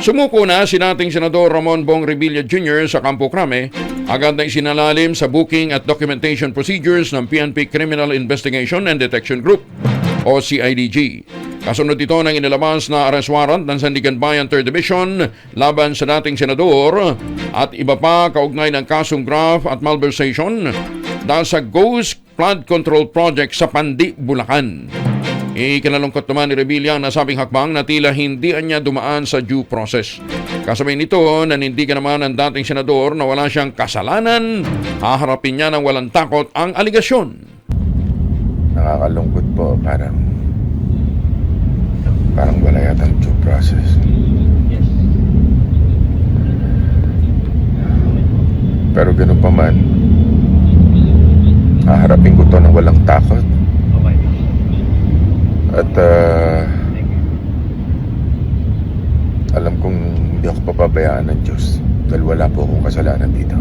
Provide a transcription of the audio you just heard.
Sumuko na si dating Senador Ramon Bong Revilla Jr. sa Campo Crame, agad na isinalalim sa booking at documentation procedures ng PNP Criminal Investigation and Detection Group o CIDG. Kasunod ito ng inilabas na arrest warrant ng Sandigan Bayan 3rd Division laban sa dating senador at iba pa kaugnay ng kasong graft at malversation dahil sa Ghost Flood Control Project sa Pandi, Bulacan. Ikinalungkot naman ni Revilla na sabing hakbang na tila hindi niya dumaan sa due process. Kasabay nito, nanindigan naman ang dating senador na wala siyang kasalanan, haharapin niya ng walang takot ang aligasyon. Nakakalungkot po, parang wala yatang due process. Pero ganun pa man, haharapin ko to ng walang takot. At alam kong hindi ako papabayaan ng Diyos dahil wala po akong kasalanan dito.